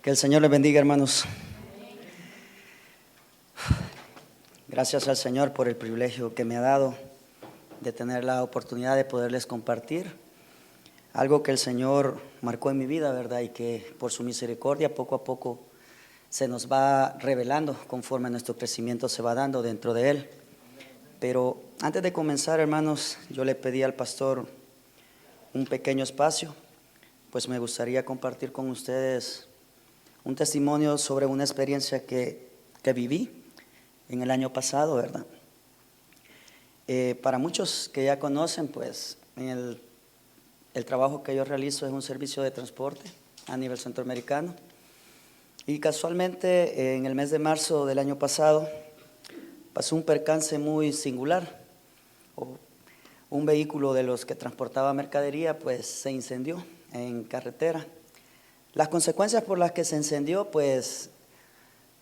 Que el Señor les bendiga, hermanos. Gracias al Señor por el privilegio que me ha dado de tener la oportunidad de poderles compartir algo que el Señor marcó en mi vida, ¿verdad? Y que por su misericordia poco a poco se nos va revelando conforme nuestro crecimiento se va dando dentro de Él. Pero antes de comenzar, hermanos, yo le pedí al pastor un pequeño espacio, pues me gustaría compartir con ustedes un testimonio sobre una experiencia que viví en el año pasado, ¿verdad? Para muchos que ya conocen, pues el trabajo que yo realizo es un servicio de transporte a nivel centroamericano. Y casualmente en el mes de marzo del año pasado pasó un percance muy singular. Un vehículo de los que transportaba mercadería pues se incendió en carretera. Las consecuencias por las que se incendió pues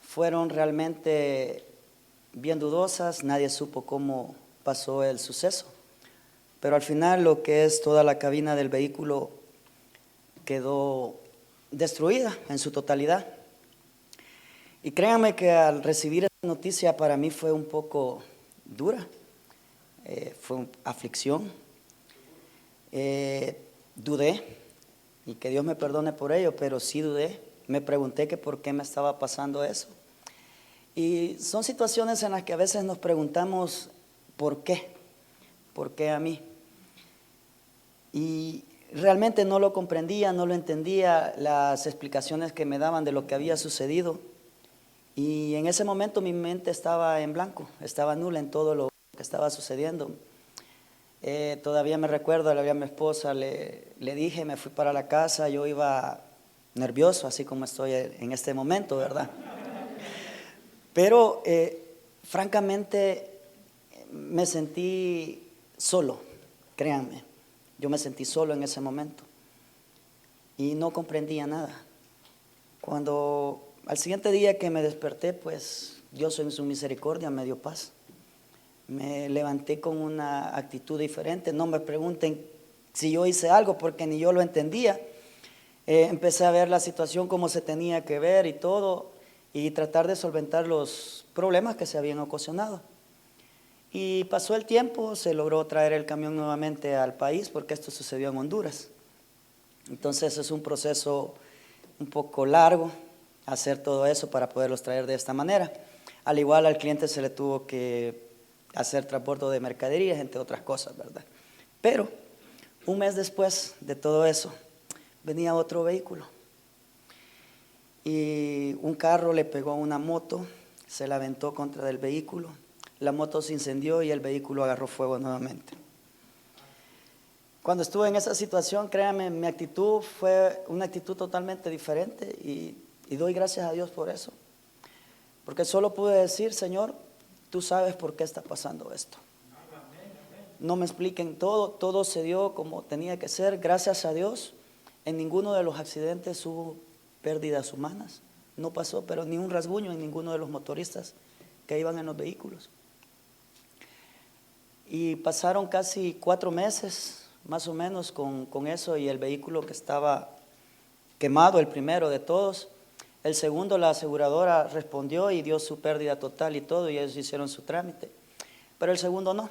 fueron realmente bien dudosas, nadie supo cómo pasó el suceso, pero al final lo que es toda la cabina del vehículo quedó destruida en su totalidad. Y créanme que al recibir esa noticia para mí fue un poco dura, fue aflicción, dudé, y que Dios me perdone por ello, pero sí dudé, me pregunté que por qué me estaba pasando eso. Y son situaciones en las que a veces nos preguntamos ¿por qué a mí? Y realmente no lo comprendía, no lo entendía, las explicaciones que me daban de lo que había sucedido. Y en ese momento mi mente estaba en blanco, estaba nula en todo lo que estaba sucediendo. Todavía me recuerdo, le hablé a mi esposa, le dije, me fui para la casa, yo iba nervioso, así como estoy en este momento, ¿verdad? Pero francamente me sentí solo, créanme, yo me sentí solo en ese momento y no comprendía nada. Cuando al siguiente día que me desperté, pues Dios en su misericordia me dio paz. Me levanté con una actitud diferente, no me pregunten si yo hice algo porque ni yo lo entendía. Empecé a ver la situación como se tenía que ver y todo, y tratar de solventar los problemas que se habían ocasionado. Y pasó el tiempo, se logró traer el camión nuevamente al país porque esto sucedió en Honduras. Entonces es un proceso un poco largo hacer todo eso para poderlos traer de esta manera. Al igual al cliente se le tuvo que hacer transporte de mercaderías, entre otras cosas, ¿verdad? Pero un mes después de todo eso, venía otro vehículo y un carro le pegó a una moto, se la aventó contra el vehículo, la moto se incendió y el vehículo agarró fuego nuevamente. Cuando estuve en esa situación, créanme, mi actitud fue una actitud totalmente diferente y doy gracias a Dios por eso, porque solo pude decir, Señor, tú sabes por qué está pasando esto. No me expliquen todo se dio como tenía que ser, gracias a Dios. En ninguno de los accidentes hubo pérdidas humanas, no pasó, pero ni un rasguño en ninguno de los motoristas que iban en los vehículos. Y pasaron casi 4 meses, más o menos, con eso, y el vehículo que estaba quemado, el primero de todos, el segundo la aseguradora respondió y dio su pérdida total y todo, y ellos hicieron su trámite, pero el segundo no.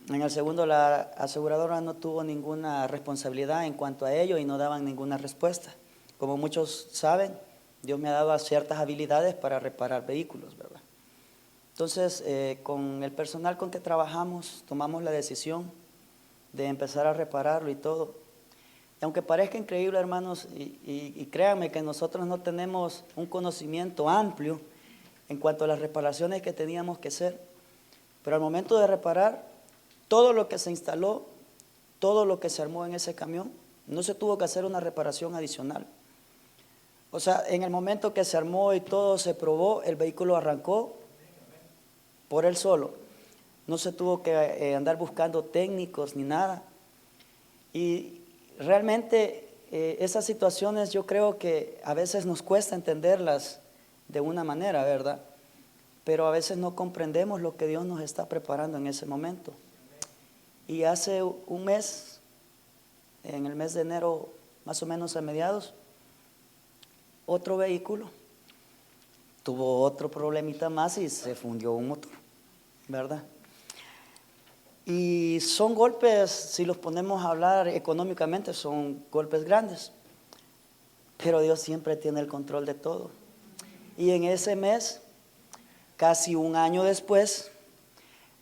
En el segundo la aseguradora no tuvo ninguna responsabilidad en cuanto a ello y no daban ninguna respuesta. Como muchos saben, Dios me ha dado ciertas habilidades para reparar vehículos, ¿verdad? Entonces, con el personal con que trabajamos, tomamos la decisión de empezar a repararlo y todo. Y aunque parezca increíble, hermanos, y créanme que nosotros no tenemos un conocimiento amplio en cuanto a las reparaciones que teníamos que hacer, pero al momento de reparar, todo lo que se instaló, todo lo que se armó en ese camión, no se tuvo que hacer una reparación adicional. O sea, en el momento que se armó y todo se probó, el vehículo arrancó por él solo. No se tuvo que andar buscando técnicos ni nada. Y realmente esas situaciones yo creo que a veces nos cuesta entenderlas de una manera, ¿verdad? Pero a veces no comprendemos lo que Dios nos está preparando en ese momento. Y hace un mes, en el mes de enero, más o menos a mediados, otro vehículo, tuvo otro problemita más y se fundió un motor, ¿verdad? Y son golpes, si los ponemos a hablar económicamente, son golpes grandes, pero Dios siempre tiene el control de todo. Y en ese mes, casi un año después,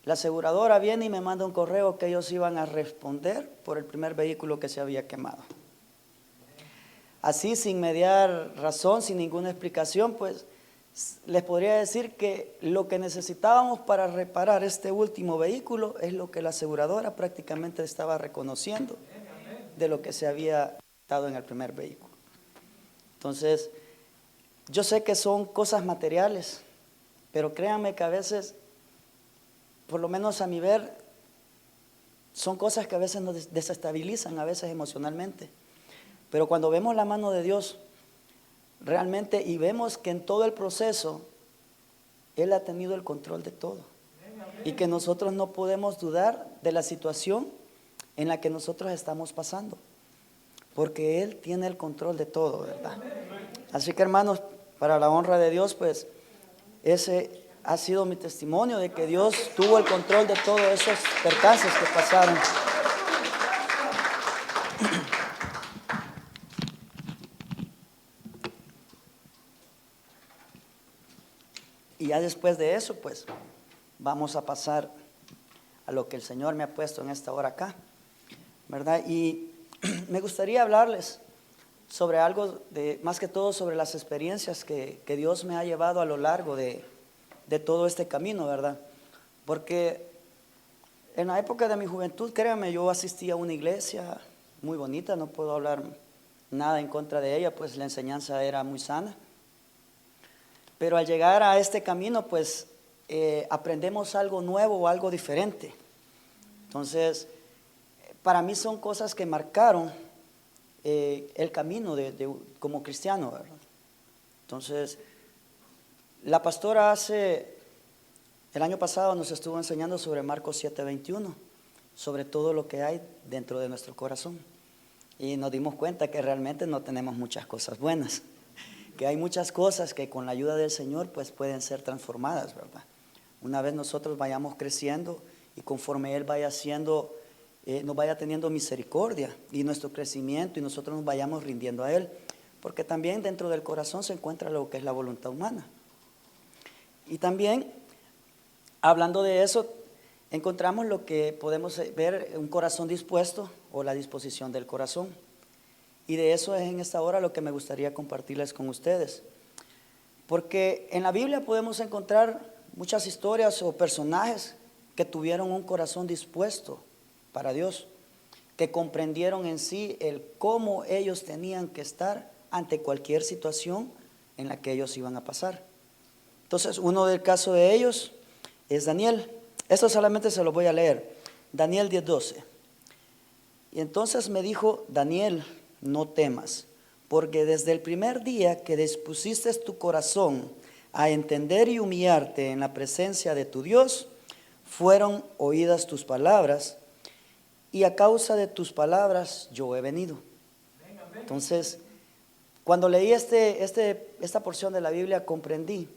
la aseguradora viene y me manda un correo que ellos iban a responder por el primer vehículo que se había quemado. Así, sin mediar razón, sin ninguna explicación, pues les podría decir que lo que necesitábamos para reparar este último vehículo es lo que la aseguradora prácticamente estaba reconociendo de lo que se había dado en el primer vehículo. Entonces, yo sé que son cosas materiales, pero créanme que a veces, por lo menos a mi ver, son cosas que a veces nos desestabilizan, a veces emocionalmente. Pero cuando vemos la mano de Dios, realmente, y vemos que en todo el proceso, Él ha tenido el control de todo. Y que nosotros no podemos dudar de la situación en la que nosotros estamos pasando. Porque Él tiene el control de todo, ¿verdad? Así que, hermanos, para la honra de Dios, pues, ese ha sido mi testimonio de que Dios tuvo el control de todos esos percances que pasaron. Y ya después de eso, pues, vamos a pasar a lo que el Señor me ha puesto en esta hora acá, ¿verdad? Y me gustaría hablarles sobre algo, más que todo sobre las experiencias que Dios me ha llevado a lo largo de todo este camino, ¿verdad? Porque en la época de mi juventud, créanme, yo asistía a una iglesia muy bonita, no puedo hablar nada en contra de ella, pues la enseñanza era muy sana. Pero al llegar a este camino, pues aprendemos algo nuevo o algo diferente. Entonces, para mí son cosas que marcaron el camino como cristiano, ¿verdad? Entonces, la pastora el año pasado nos estuvo enseñando sobre Marcos 7:21, sobre todo lo que hay dentro de nuestro corazón. Y nos dimos cuenta que realmente no tenemos muchas cosas buenas, que hay muchas cosas que con la ayuda del Señor pues pueden ser transformadas, ¿verdad? Una vez nosotros vayamos creciendo y conforme Él vaya haciendo, nos vaya teniendo misericordia y nuestro crecimiento y nosotros nos vayamos rindiendo a Él, porque también dentro del corazón se encuentra lo que es la voluntad humana. Y también, hablando de eso, encontramos lo que podemos ver, un corazón dispuesto o la disposición del corazón. Y de eso es en esta hora lo que me gustaría compartirles con ustedes. Porque en la Biblia podemos encontrar muchas historias o personajes que tuvieron un corazón dispuesto para Dios, que comprendieron en sí el cómo ellos tenían que estar ante cualquier situación en la que ellos iban a pasar. Entonces, uno del caso de ellos es Daniel. Esto solamente se lo voy a leer. Daniel 10:12. Y entonces me dijo: Daniel, no temas, porque desde el primer día que dispusiste tu corazón a entender y humillarte en la presencia de tu Dios, fueron oídas tus palabras, y a causa de tus palabras yo he venido. Entonces, cuando leí esta porción de la Biblia, comprendí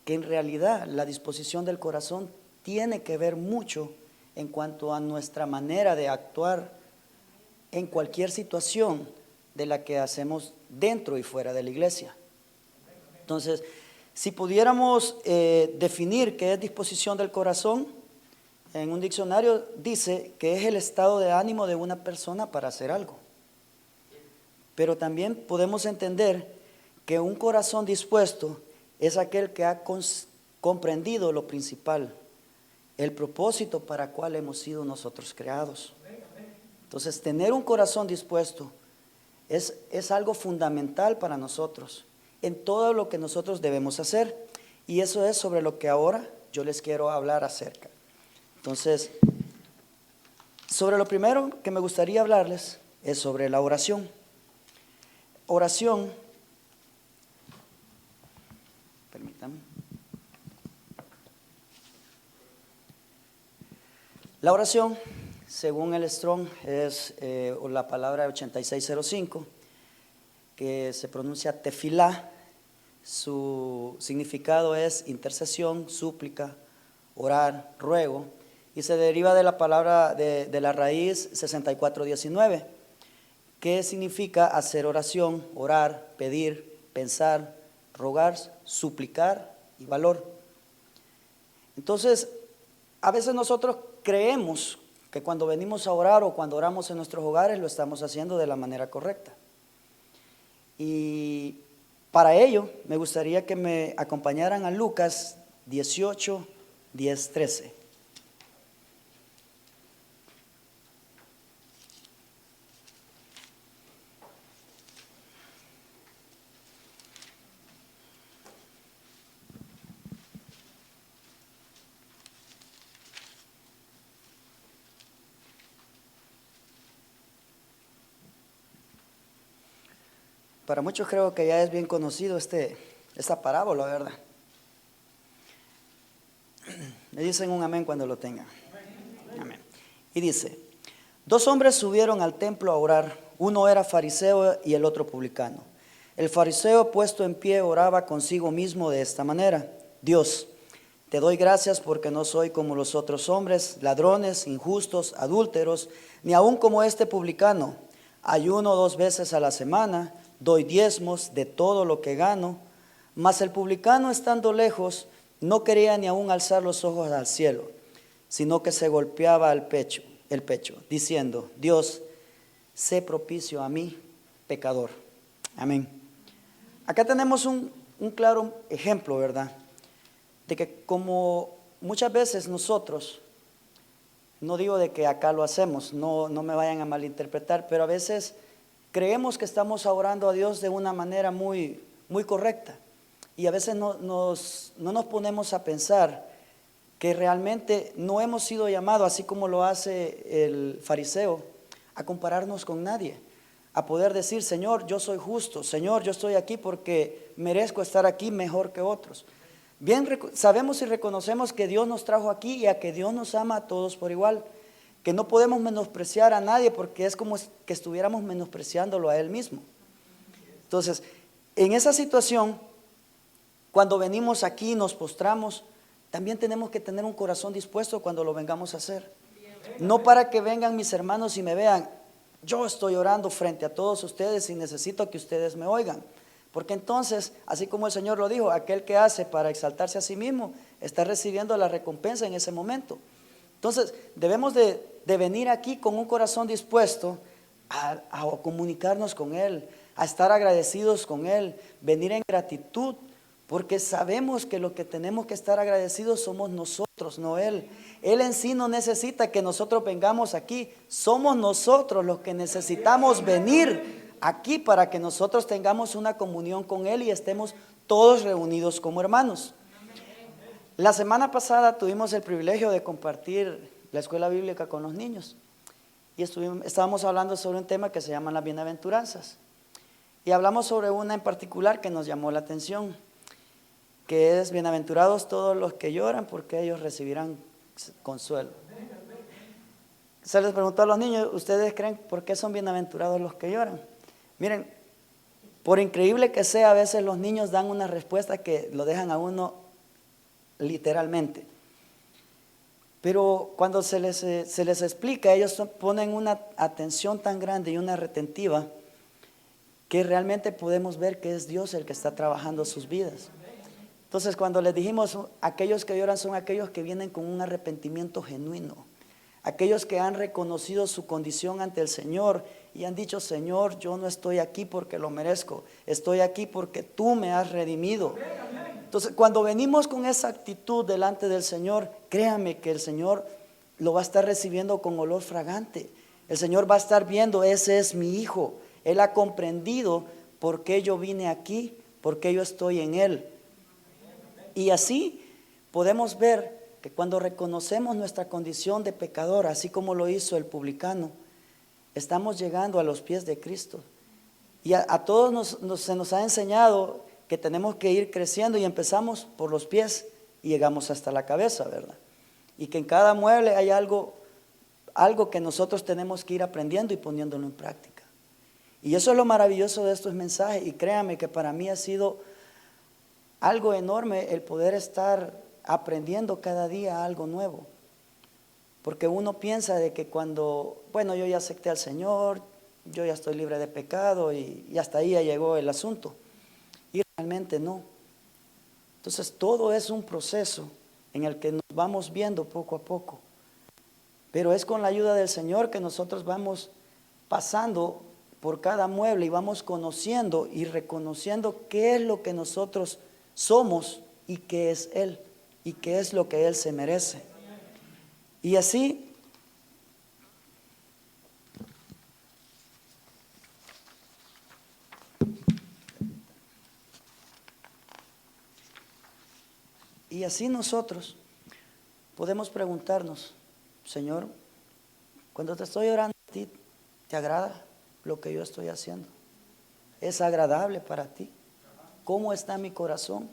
que en realidad la disposición del corazón tiene que ver mucho en cuanto a nuestra manera de actuar en cualquier situación de la que hacemos dentro y fuera de la iglesia. Entonces, si pudiéramos definir qué es disposición del corazón, en un diccionario dice que es el estado de ánimo de una persona para hacer algo. Pero también podemos entender que un corazón dispuesto es aquel que ha comprendido lo principal, el propósito para el cual hemos sido nosotros creados. Entonces, tener un corazón dispuesto es algo fundamental para nosotros en todo lo que nosotros debemos hacer. Y eso es sobre lo que ahora yo les quiero hablar acerca. Entonces, sobre lo primero que me gustaría hablarles es sobre la oración. Oración, permítanme. La oración, según el Strong, es la palabra 8605, que se pronuncia tefilá. Su significado es intercesión, súplica, orar, ruego, y se deriva de la palabra de la raíz 6419, que significa hacer oración, orar, pedir, pensar, rogar, suplicar y valor. Entonces, a veces nosotros creemos que cuando venimos a orar o cuando oramos en nuestros hogares lo estamos haciendo de la manera correcta. Y para ello me gustaría que me acompañaran a Lucas 18, 10, 13. Para muchos creo que ya es bien conocido esta parábola, ¿verdad? Me dicen un amén cuando lo tengan. Amén. Y dice, 2 hombres subieron al templo a orar, uno era fariseo y el otro publicano. El fariseo, puesto en pie, oraba consigo mismo de esta manera: Dios, te doy gracias porque no soy como los otros hombres, ladrones, injustos, adúlteros, ni aun como este publicano. Ayuno 2 veces a la semana, doy diezmos de todo lo que gano. Mas el publicano, estando lejos, no quería ni aun alzar los ojos al cielo, sino que se golpeaba el pecho, diciendo: Dios, sé propicio a mí, pecador. Amén. Acá tenemos un claro ejemplo, ¿verdad? De que como muchas veces nosotros, no digo de que acá lo hacemos, no me vayan a malinterpretar, pero a veces creemos que estamos orando a Dios de una manera muy, muy correcta. Y a veces no nos ponemos a pensar que realmente no hemos sido llamados, así como lo hace el fariseo, a compararnos con nadie, a poder decir: Señor, yo soy justo, Señor, yo estoy aquí porque merezco estar aquí mejor que otros. Bien sabemos y reconocemos que Dios nos trajo aquí y a que Dios nos ama a todos por igual, que no podemos menospreciar a nadie porque es como que estuviéramos menospreciándolo a Él mismo. Entonces, en esa situación, cuando venimos aquí y nos postramos, también tenemos que tener un corazón dispuesto cuando lo vengamos a hacer. No para que vengan mis hermanos y me vean, yo estoy orando frente a todos ustedes y necesito que ustedes me oigan. Porque entonces, así como el Señor lo dijo, aquel que hace para exaltarse a sí mismo está recibiendo la recompensa en ese momento. Entonces, debemos de venir aquí con un corazón dispuesto a comunicarnos con Él, a estar agradecidos con Él, venir en gratitud, porque sabemos que lo que tenemos que estar agradecidos somos nosotros, no Él. Él en sí no necesita que nosotros vengamos aquí, somos nosotros los que necesitamos venir aquí para que nosotros tengamos una comunión con Él y estemos todos reunidos como hermanos. La semana pasada tuvimos el privilegio de compartir la escuela bíblica con los niños y estábamos hablando sobre un tema que se llama las bienaventuranzas y hablamos sobre una en particular que nos llamó la atención, que es: bienaventurados todos los que lloran, porque ellos recibirán consuelo. Se les preguntó a los niños: ¿ustedes creen por qué son bienaventurados los que lloran? Miren, por increíble que sea, a veces los niños dan una respuesta que lo dejan a uno literalmente. Pero cuando se les explica, ellos ponen una atención tan grande y una retentiva que realmente podemos ver que es Dios el que está trabajando sus vidas. Entonces, cuando les dijimos, aquellos que lloran son aquellos que vienen con un arrepentimiento genuino, aquellos que han reconocido su condición ante el Señor y han dicho: Señor, yo no estoy aquí porque lo merezco, estoy aquí porque tú me has redimido. Entonces, cuando venimos con esa actitud delante del Señor, créame que el Señor lo va a estar recibiendo con olor fragante. El Señor va a estar viendo: ese es mi hijo, Él ha comprendido por qué yo vine aquí, por qué yo estoy en Él. Y así podemos ver que cuando reconocemos nuestra condición de pecador, así como lo hizo el publicano, estamos llegando a los pies de Cristo. Y a todos se nos ha enseñado que tenemos que ir creciendo y empezamos por los pies y llegamos hasta la cabeza, ¿verdad? Y que en cada mueble hay algo que nosotros tenemos que ir aprendiendo y poniéndolo en práctica. Y eso es lo maravilloso de estos mensajes. Y créame que para mí ha sido algo enorme el poder estar aprendiendo cada día algo nuevo. Porque uno piensa de que cuando, bueno, yo ya acepté al Señor, yo ya estoy libre de pecado y hasta ahí ya llegó el asunto. Y realmente no. Entonces todo es un proceso en el que nos vamos viendo poco a poco. Pero es con la ayuda del Señor que nosotros vamos pasando por cada mueble y vamos conociendo y reconociendo qué es lo que nosotros somos y qué es Él y qué es lo que Él se merece. Y así nosotros podemos preguntarnos, Señor, cuando te estoy orando a ti, ¿te agrada lo que yo estoy haciendo? ¿Es agradable para ti? ¿Cómo está mi corazón?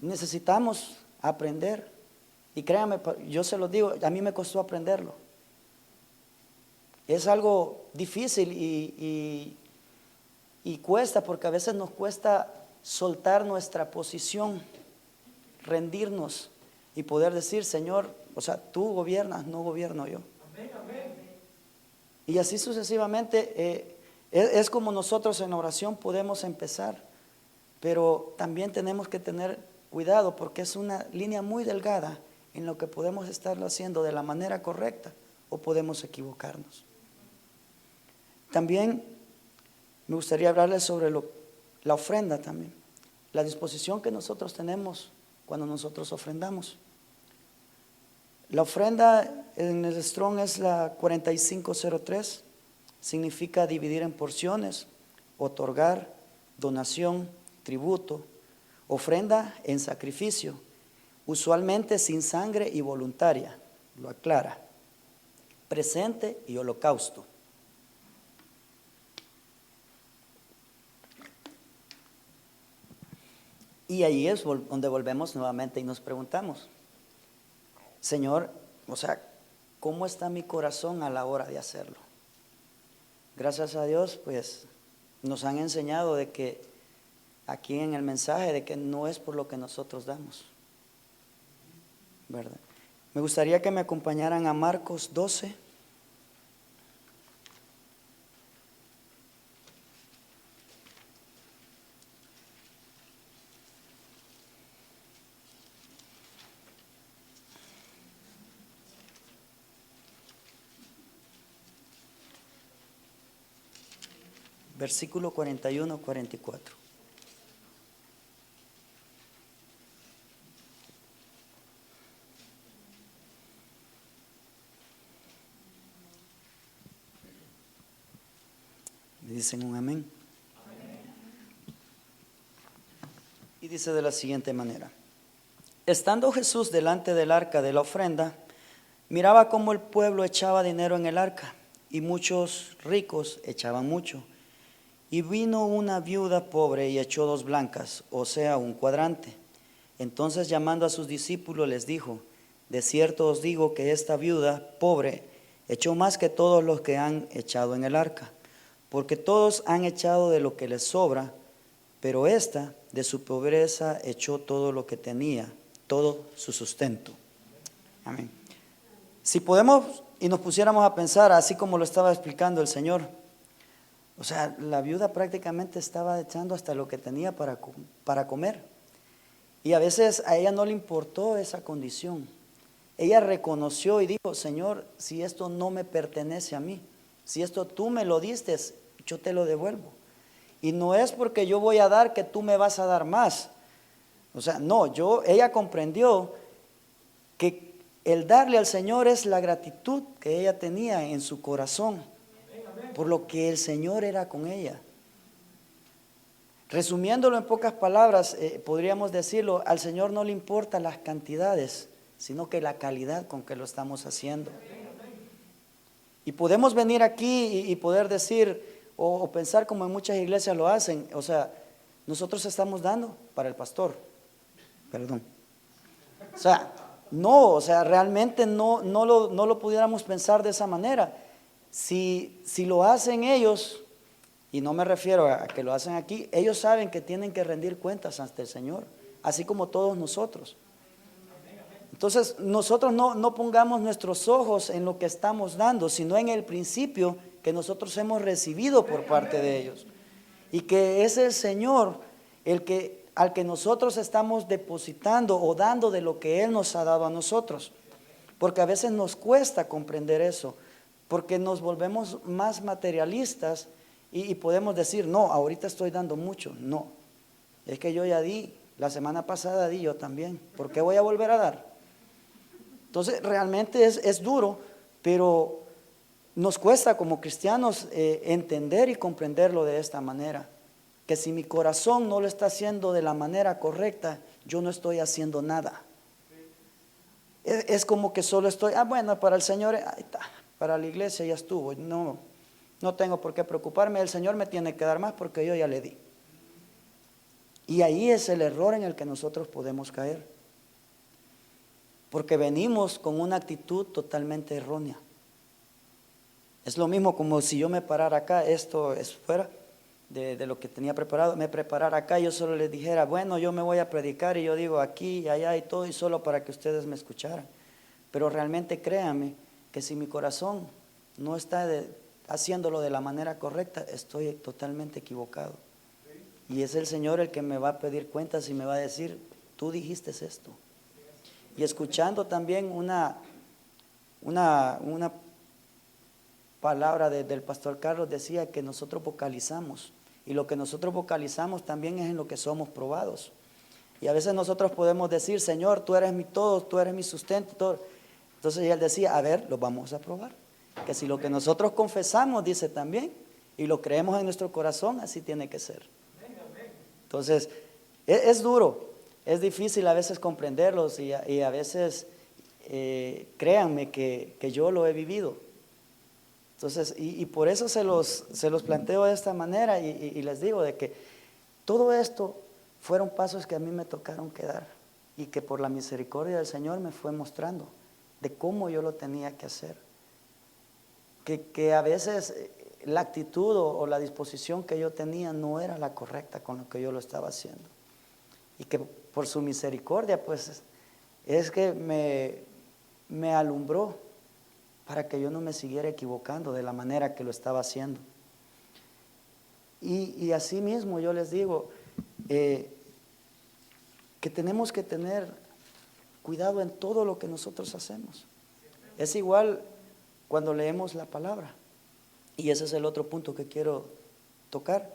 Necesitamos aprender. Y créame, yo se lo digo, a mí me costó aprenderlo. Es algo difícil y cuesta, porque a veces nos cuesta soltar nuestra posición, rendirnos y poder decir, Señor, o sea, tú gobiernas, no gobierno yo. Amén, amén. Y así sucesivamente, es como nosotros en la oración podemos empezar, pero también tenemos que tener cuidado porque es una línea muy delgada en lo que podemos estarlo haciendo de la manera correcta o podemos equivocarnos. También me gustaría hablarles sobre la ofrenda también, la disposición que nosotros tenemos cuando nosotros ofrendamos. La ofrenda en el Strong es la 4503, significa dividir en porciones, otorgar, donación, tributo, ofrenda en sacrificio, usualmente sin sangre y voluntaria, lo aclara, presente y holocausto. Y ahí es donde volvemos nuevamente y nos preguntamos, Señor, o sea, ¿cómo está mi corazón a la hora de hacerlo? Gracias a Dios, pues, nos han enseñado de que aquí en el mensaje, de que no es por lo que nosotros damos, ¿verdad? Me gustaría que me acompañaran a Marcos 12. Versículo 41-44. Dicen un amén. Amén. Y dice de la siguiente manera: estando Jesús delante del arca de la ofrenda, miraba cómo el pueblo echaba dinero en el arca, y muchos ricos echaban mucho. Y vino una viuda pobre y echó 2 blancas, o sea, un cuadrante. Entonces, llamando a sus discípulos, les dijo: de cierto os digo que esta viuda pobre echó más que todos los que han echado en el arca, porque todos han echado de lo que les sobra, pero esta de su pobreza echó todo lo que tenía, todo su sustento. Amén. Si podemos y nos pusiéramos a pensar, así como lo estaba explicando el Señor, o sea, la viuda prácticamente estaba echando hasta lo que tenía para comer. Y a veces a ella no le importó esa condición. Ella reconoció y dijo: Señor, si esto no me pertenece a mí, si esto tú me lo diste, yo te lo devuelvo. Y no es porque yo voy a dar que tú me vas a dar más. O sea, no, ella comprendió que el darle al Señor es la gratitud que ella tenía en su corazón, por lo que el Señor era con ella. Resumiéndolo en pocas palabras, podríamos decirlo: al Señor no le importan las cantidades, sino que la calidad con que lo estamos haciendo. Y podemos venir aquí y poder decir o pensar como en muchas iglesias lo hacen, o sea, nosotros estamos dando para el pastor, perdón. O sea, no, o sea, realmente no lo pudiéramos pensar de esa manera. Si lo hacen ellos, y no me refiero a que lo hacen aquí, ellos saben que tienen que rendir cuentas ante el Señor, así como todos nosotros. Entonces, nosotros no pongamos nuestros ojos en lo que estamos dando, sino en el principio que nosotros hemos recibido por parte de ellos. Y que es el Señor al que nosotros estamos depositando o dando de lo que Él nos ha dado a nosotros. Porque a veces nos cuesta comprender eso, porque nos volvemos más materialistas y podemos decir, no, ahorita estoy dando mucho. No, es que yo ya di, la semana pasada di yo también. ¿Por qué voy a volver a dar? Entonces realmente es duro, pero nos cuesta como cristianos entender y comprenderlo de esta manera. Que si mi corazón no lo está haciendo de la manera correcta, yo no estoy haciendo nada. Es como que solo estoy, bueno, para el Señor, ahí está, para la iglesia ya estuvo. No tengo por qué preocuparme, el Señor me tiene que dar más porque yo ya le di. Y ahí es el error en el que nosotros podemos caer. Porque venimos con una actitud totalmente errónea. Es lo mismo como si yo me parara acá, esto es fuera de lo que tenía preparado, me preparara acá y yo solo les dijera, bueno, yo me voy a predicar y yo digo aquí y allá y todo y solo para que ustedes me escucharan. Pero realmente créanme que si mi corazón no está haciéndolo de la manera correcta, estoy totalmente equivocado. Y es el Señor el que me va a pedir cuentas y me va a decir, tú dijiste esto. Y escuchando también una palabra del pastor Carlos, decía que nosotros vocalizamos. Y lo que nosotros vocalizamos también es en lo que somos probados. Y a veces nosotros podemos decir, Señor, tú eres mi todo, tú eres mi sustento, todo. Entonces él decía, a ver, lo vamos a probar. Que si lo que nosotros confesamos, dice también, y lo creemos en nuestro corazón, así tiene que ser. Entonces, es duro, es difícil a veces comprenderlos y a veces, créanme que yo lo he vivido. Entonces, y por eso se los planteo de esta manera y les digo de que todo esto fueron pasos que a mí me tocaron que dar y que por la misericordia del Señor me fue mostrando de cómo yo lo tenía que hacer. Que a veces la actitud o la disposición que yo tenía no era la correcta con lo que yo lo estaba haciendo. Y que por su misericordia, pues, es que me alumbró para que yo no me siguiera equivocando de la manera que lo estaba haciendo. Y así mismo yo les digo que tenemos que tener cuidado en todo lo que nosotros hacemos. Es igual cuando leemos la palabra. Y ese es el otro punto que quiero tocar.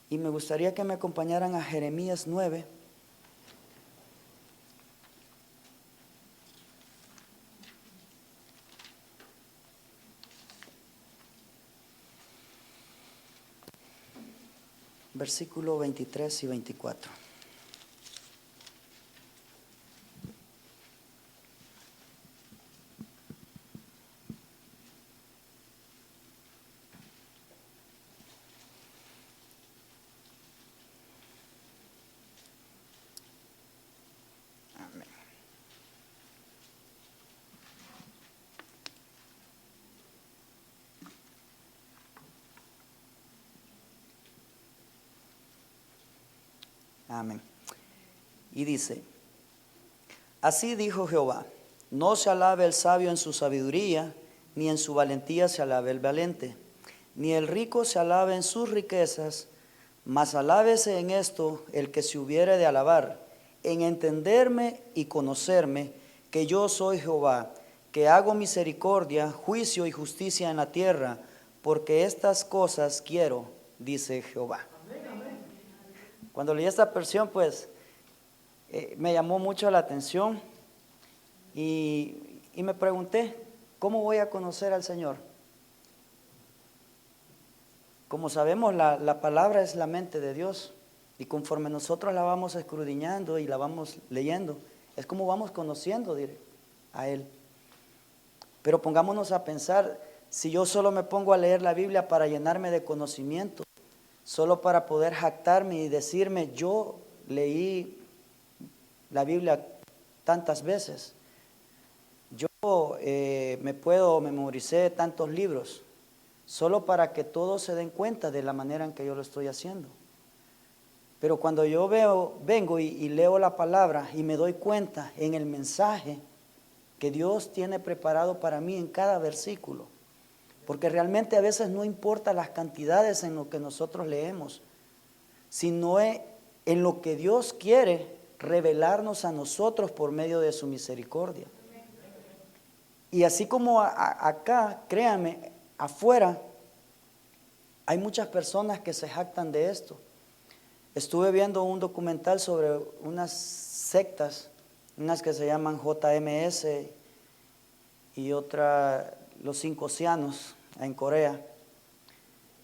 Y me gustaría que me acompañaran a Jeremías 9. Versículo 23 y 24. Amén. Amén. Y dice, así dijo Jehová, no se alabe el sabio en su sabiduría, ni en su valentía se alabe el valiente, ni el rico se alabe en sus riquezas, mas alábese en esto el que se hubiere de alabar, en entenderme y conocerme, que yo soy Jehová, que hago misericordia, juicio y justicia en la tierra, porque estas cosas quiero, dice Jehová. Cuando leí esta versión, pues, me llamó mucho la atención y me pregunté, ¿cómo voy a conocer al Señor? Como sabemos, la palabra es la mente de Dios y conforme nosotros la vamos escudriñando y la vamos leyendo, es como vamos conociendo a Él. Pero pongámonos a pensar, si yo solo me pongo a leer la Biblia para llenarme de conocimiento, solo para poder jactarme y decirme, yo leí la Biblia tantas veces, yo me puedo memoricé tantos libros, solo para que todos se den cuenta de la manera en que yo lo estoy haciendo. Pero cuando yo vengo y leo la palabra y me doy cuenta en el mensaje que Dios tiene preparado para mí en cada versículo, porque realmente a veces no importa las cantidades en lo que nosotros leemos, sino en lo que Dios quiere revelarnos a nosotros por medio de su misericordia. Y así como acá, créanme, afuera hay muchas personas que se jactan de esto. Estuve viendo un documental sobre unas sectas, unas que se llaman JMS y otra los 5 océanos en Corea.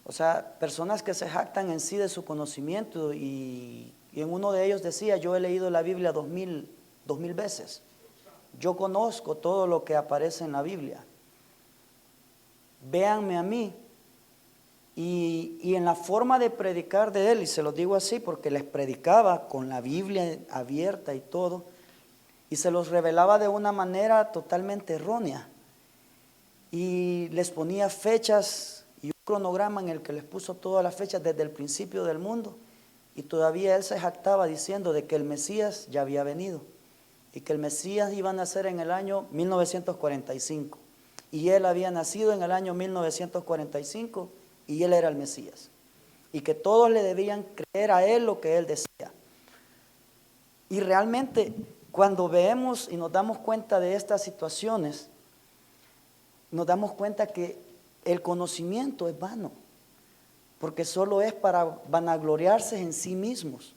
O sea, personas que se jactan en sí de su conocimiento y en uno de ellos decía, yo he leído la Biblia 2000 veces. Yo conozco todo lo que aparece en la Biblia. Véanme a mí. Y en la forma de predicar de él, y se lo digo así porque les predicaba con la Biblia abierta y todo, y se los revelaba de una manera totalmente errónea. Y les ponía fechas y un cronograma en el que les puso todas las fechas desde el principio del mundo. Y todavía él se jactaba diciendo de que el Mesías ya había venido y que el Mesías iba a nacer en el año 1945. Y él había nacido en el año 1945 y él era el Mesías. Y que todos le debían creer a él lo que él decía. Y realmente cuando vemos y nos damos cuenta de estas situaciones, nos damos cuenta que el conocimiento es vano, porque solo es para vanagloriarse en sí mismos,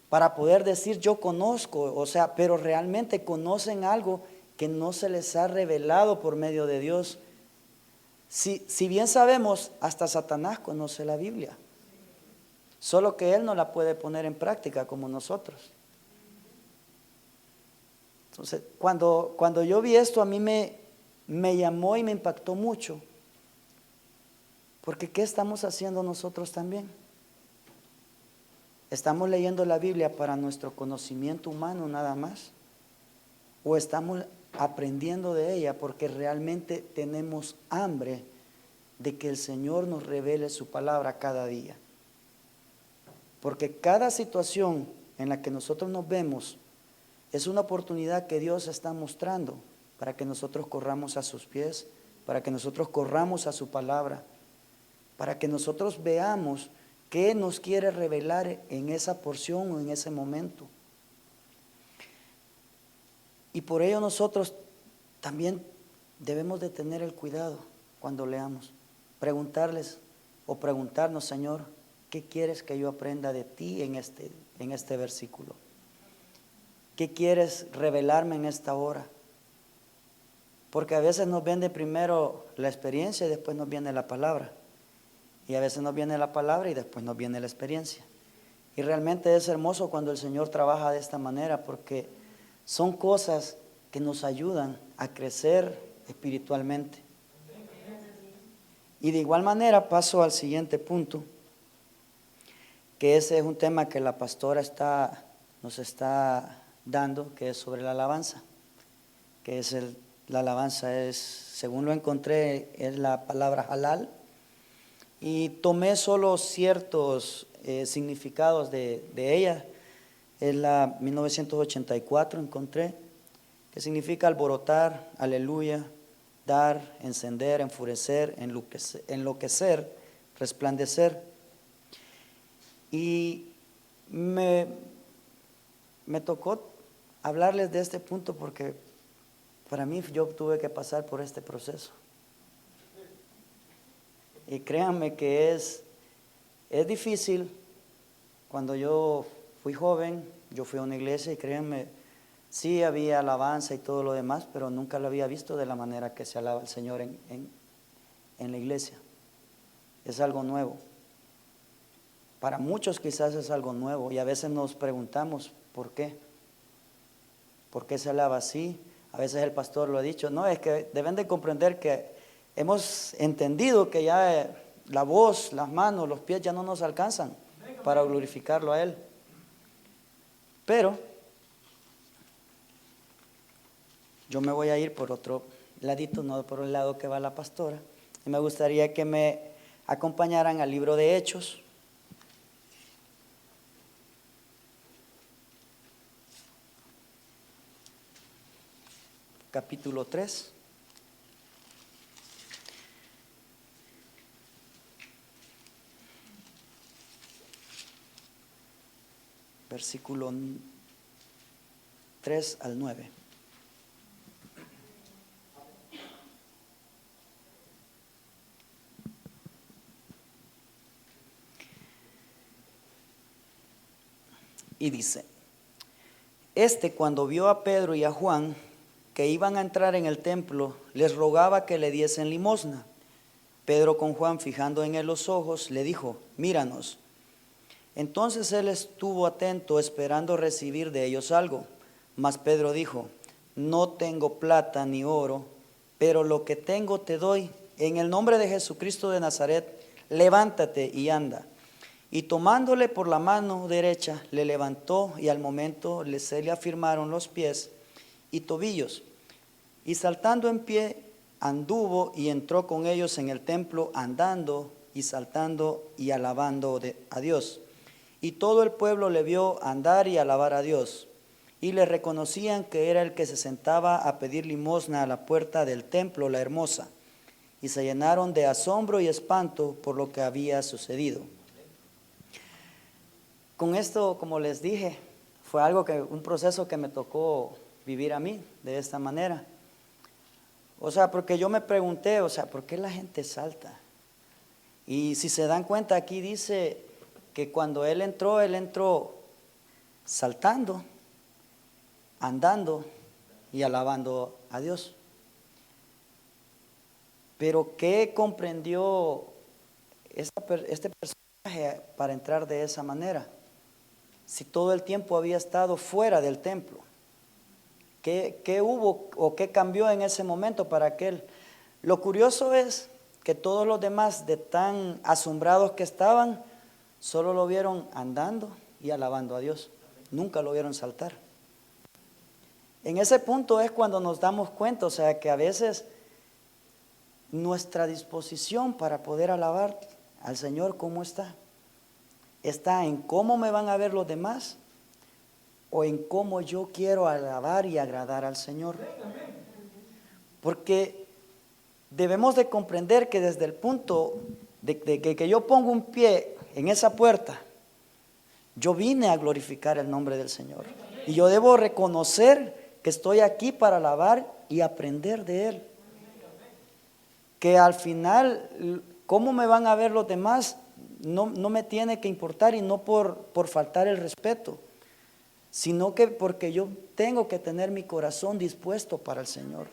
para poder decir yo conozco, o sea, pero realmente conocen algo que no se les ha revelado por medio de Dios. Si bien sabemos, hasta Satanás conoce la Biblia, solo que él no la puede poner en práctica como nosotros. Entonces, cuando yo vi esto, a mí me llamó y me impactó mucho, porque ¿qué estamos haciendo nosotros también? ¿Estamos leyendo la Biblia para nuestro conocimiento humano nada más? ¿O estamos aprendiendo de ella porque realmente tenemos hambre de que el Señor nos revele su palabra cada día? Porque cada situación en la que nosotros nos vemos es una oportunidad que Dios está mostrando para que nosotros corramos a sus pies, para que nosotros corramos a su palabra, para que nosotros veamos qué nos quiere revelar en esa porción o en ese momento. Y por ello nosotros también debemos de tener el cuidado cuando leamos, preguntarles o preguntarnos, Señor, ¿qué quieres que yo aprenda de ti en este versículo? ¿Qué quieres revelarme en esta hora? Porque a veces nos viene primero la experiencia y después nos viene la palabra. Y a veces nos viene la palabra y después nos viene la experiencia. Y realmente es hermoso cuando el Señor trabaja de esta manera, porque son cosas que nos ayudan a crecer espiritualmente. Y de igual manera paso al siguiente punto, que ese es un tema que la pastora nos está dando, que es sobre la alabanza. Que es la alabanza es, según lo encontré, es la palabra halal. Y tomé solo ciertos significados de ella. Es la 1984, encontré, que significa alborotar, aleluya, dar, encender, enfurecer, enloquecer, resplandecer. Y me tocó hablarles de este punto porque para mí yo tuve que pasar por este proceso. Y créanme que es difícil. Cuando yo fui joven, yo fui a una iglesia y créanme, sí había alabanza y todo lo demás, pero nunca lo había visto de la manera que se alaba al Señor en la iglesia. Es algo nuevo. Para muchos quizás es algo nuevo y a veces nos preguntamos, ¿por qué? ¿Por qué se alaba así? A veces el pastor lo ha dicho, no, es que deben de comprender que hemos entendido que ya la voz, las manos, los pies ya no nos alcanzan para glorificarlo a Él. Pero yo me voy a ir por otro ladito, no por el lado que va la pastora. Y me gustaría que me acompañaran al libro de Hechos. Capítulo 3. Versículo 3 al 9. Y dice, cuando vio a Pedro y a Juan que iban a entrar en el templo, les rogaba que le diesen limosna. Pedro con Juan, fijando en él los ojos, le dijo, míranos. Entonces él estuvo atento, esperando recibir de ellos algo. Mas Pedro dijo, no tengo plata ni oro, pero lo que tengo te doy. En el nombre de Jesucristo de Nazaret, levántate y anda. Y tomándole por la mano derecha, le levantó, y al momento se le afirmaron los pies y tobillos. Y saltando en pie, anduvo y entró con ellos en el templo, andando y saltando y alabando a Dios. Y todo el pueblo le vio andar y alabar a Dios. Y le reconocían que era el que se sentaba a pedir limosna a la puerta del templo, la hermosa. Y se llenaron de asombro y espanto por lo que había sucedido. Con esto, como les dije, fue un proceso que me tocó vivir a mí de esta manera. O sea, porque yo me pregunté, ¿por qué la gente salta? Y si se dan cuenta, aquí dice que cuando él entró saltando, andando y alabando a Dios. Pero ¿qué comprendió este personaje para entrar de esa manera? Si todo el tiempo había estado fuera del templo. ¿Qué hubo o qué cambió en ese momento para aquel? Lo curioso es que todos los demás, de tan asombrados que estaban, solo lo vieron andando y alabando a Dios. Nunca lo vieron saltar. En ese punto es cuando nos damos cuenta, que a veces nuestra disposición para poder alabar al Señor, ¿cómo está? ¿Está en cómo me van a ver los demás o en cómo yo quiero alabar y agradar al Señor? Porque debemos de comprender que desde el punto de que yo pongo un pie en esa puerta, yo vine a glorificar el nombre del Señor. Y yo debo reconocer que estoy aquí para alabar y aprender de Él. Que al final, cómo me van a ver los demás, no me tiene que importar, y no por faltar el respeto, sino que porque yo tengo que tener mi corazón dispuesto para el Señor,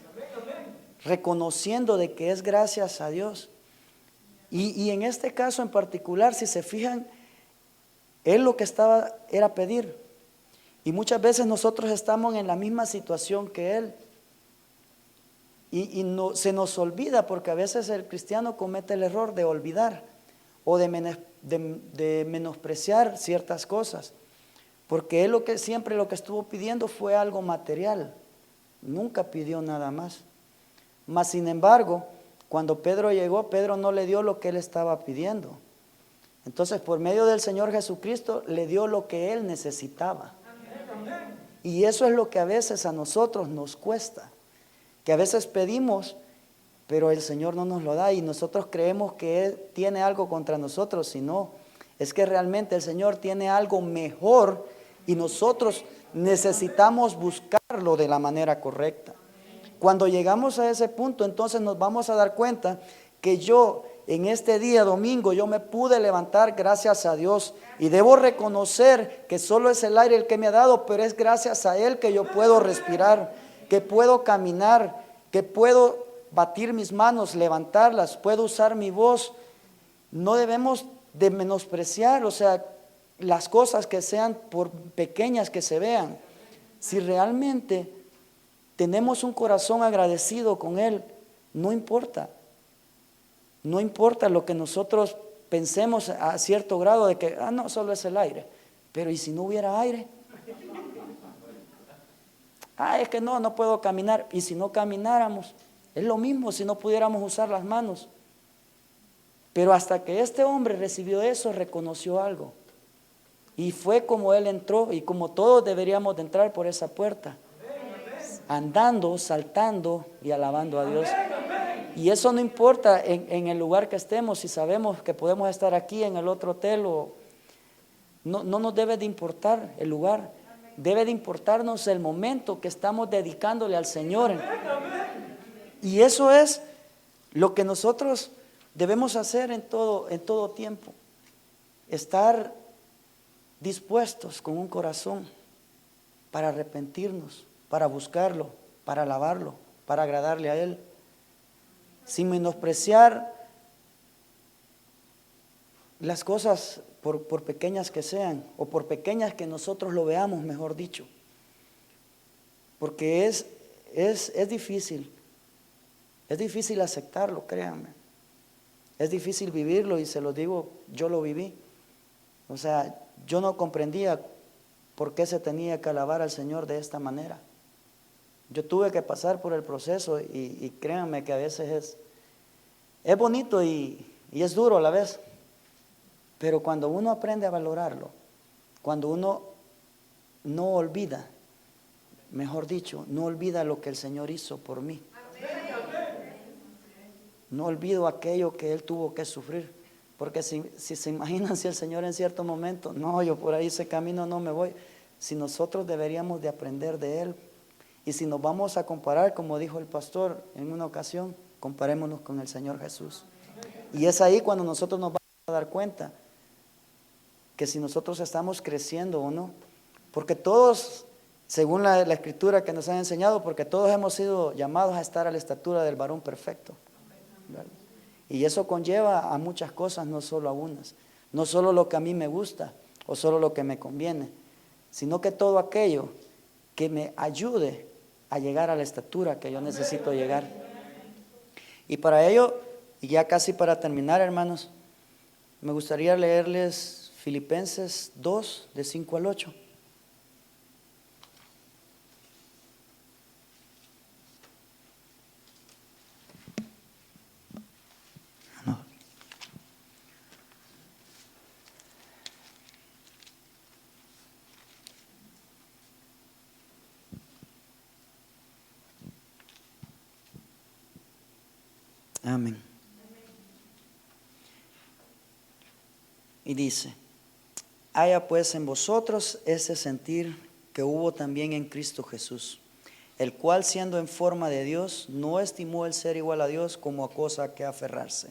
reconociendo de que es gracias a Dios. Y en este caso en particular, si se fijan, él lo que estaba era pedir. Y muchas veces nosotros estamos en la misma situación que él. Y no, se nos olvida, porque a veces el cristiano comete el error de olvidar o de menospreciar ciertas cosas. Porque él siempre lo que estuvo pidiendo fue algo material. Nunca pidió nada más. Mas sin embargo, cuando Pedro llegó, Pedro no le dio lo que él estaba pidiendo. Entonces, por medio del Señor Jesucristo, le dio lo que él necesitaba. Y eso es lo que a veces a nosotros nos cuesta. Que a veces pedimos, pero el Señor no nos lo da, y nosotros creemos que Él tiene algo contra nosotros. Y no, es que realmente el Señor tiene algo mejor, y nosotros necesitamos buscarlo de la manera correcta. Cuando llegamos a ese punto, entonces nos vamos a dar cuenta que yo en este día domingo yo me pude levantar gracias a Dios, y debo reconocer que solo es el aire el que me ha dado, pero es gracias a Él que yo puedo respirar, que puedo caminar, que puedo batir mis manos, levantarlas, puedo usar mi voz. No debemos de menospreciar, las cosas que sean, por pequeñas que se vean. Si realmente tenemos un corazón agradecido con Él, no importa lo que nosotros pensemos a cierto grado de que, no, solo es el aire. Pero ¿y si no hubiera aire? Es que no puedo caminar. Y si no camináramos, es lo mismo si no pudiéramos usar las manos. Pero hasta que este hombre recibió eso, reconoció algo. Y fue como él entró, y como todos deberíamos de entrar por esa puerta, andando, saltando y alabando a Dios. Y eso no importa en el lugar que estemos, si sabemos que podemos estar aquí en el otro hotel, no nos debe de importar el lugar, debe de importarnos el momento que estamos dedicándole al Señor. Y eso es lo que nosotros debemos hacer en todo tiempo, estar dispuestos con un corazón para arrepentirnos, para buscarlo, para alabarlo, para agradarle a Él, sin menospreciar las cosas por pequeñas que sean, o por pequeñas que nosotros lo veamos, mejor dicho, porque es difícil aceptarlo, créanme, es difícil vivirlo, y se lo digo, yo lo viví. O sea, yo no comprendía por qué se tenía que alabar al Señor de esta manera. Yo tuve que pasar por el proceso, y créanme que a veces es bonito y es duro a la vez. Pero cuando uno aprende a valorarlo, cuando uno no olvida, mejor dicho, no olvida lo que el Señor hizo por mí. No olvido aquello que Él tuvo que sufrir. Porque si se imaginan, si el Señor en cierto momento, no, yo por ahí ese camino no me voy. Si nosotros deberíamos de aprender de Él. Y si nos vamos a comparar, como dijo el pastor en una ocasión, comparémonos con el Señor Jesús. Y es ahí cuando nosotros nos vamos a dar cuenta que si nosotros estamos creciendo o no. Porque todos, según la escritura que nos han enseñado, porque todos hemos sido llamados a estar a la estatura del varón perfecto, ¿verdad? Y eso conlleva a muchas cosas, no solo a unas. No solo lo que a mí me gusta o solo lo que me conviene, sino que todo aquello que me ayude a llegar a la estatura que yo necesito llegar. Y para ello, y ya casi para terminar, hermanos, me gustaría leerles Filipenses 2, de 5 al 8. Amén. Y dice: haya pues en vosotros ese sentir que hubo también en Cristo Jesús, el cual, siendo en forma de Dios, no estimó el ser igual a Dios como a cosa a que aferrarse,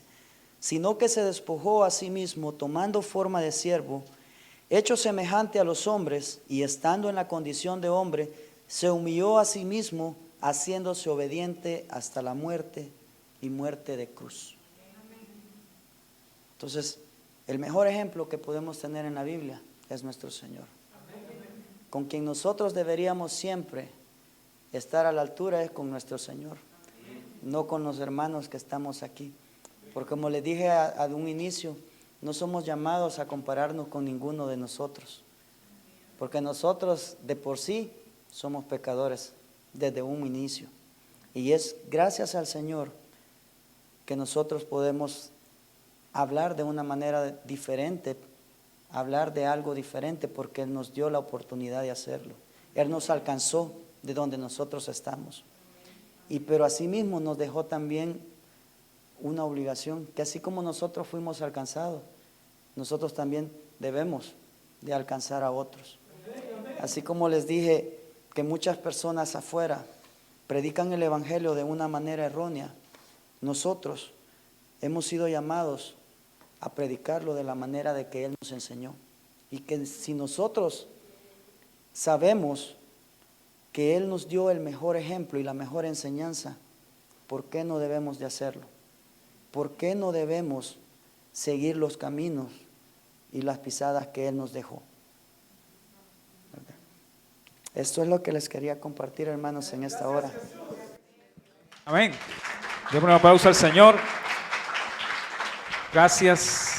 sino que se despojó a sí mismo, tomando forma de siervo, hecho semejante a los hombres, y estando en la condición de hombre, se humilló a sí mismo, haciéndose obediente hasta la muerte, y muerte de cruz. Entonces, el mejor ejemplo que podemos tener en la Biblia es nuestro Señor, con quien nosotros deberíamos siempre estar a la altura, es con nuestro Señor, no con los hermanos que estamos aquí, porque como les dije a un inicio, no somos llamados a compararnos con ninguno de nosotros, porque nosotros de por sí somos pecadores desde un inicio, y es gracias al Señor que nosotros podemos hablar de una manera diferente, hablar de algo diferente, porque Él nos dio la oportunidad de hacerlo. Él nos alcanzó de donde nosotros estamos. Pero asimismo nos dejó también una obligación, que así como nosotros fuimos alcanzados, nosotros también debemos de alcanzar a otros. Así como les dije que muchas personas afuera predican el Evangelio de una manera errónea, nosotros hemos sido llamados a predicarlo de la manera de que Él nos enseñó. Y que si nosotros sabemos que Él nos dio el mejor ejemplo y la mejor enseñanza, ¿por qué no debemos de hacerlo? ¿Por qué no debemos seguir los caminos y las pisadas que Él nos dejó? ¿Verdad? Esto es lo que les quería compartir, hermanos, en esta hora. Amén. Demos una pausa al Señor. Gracias.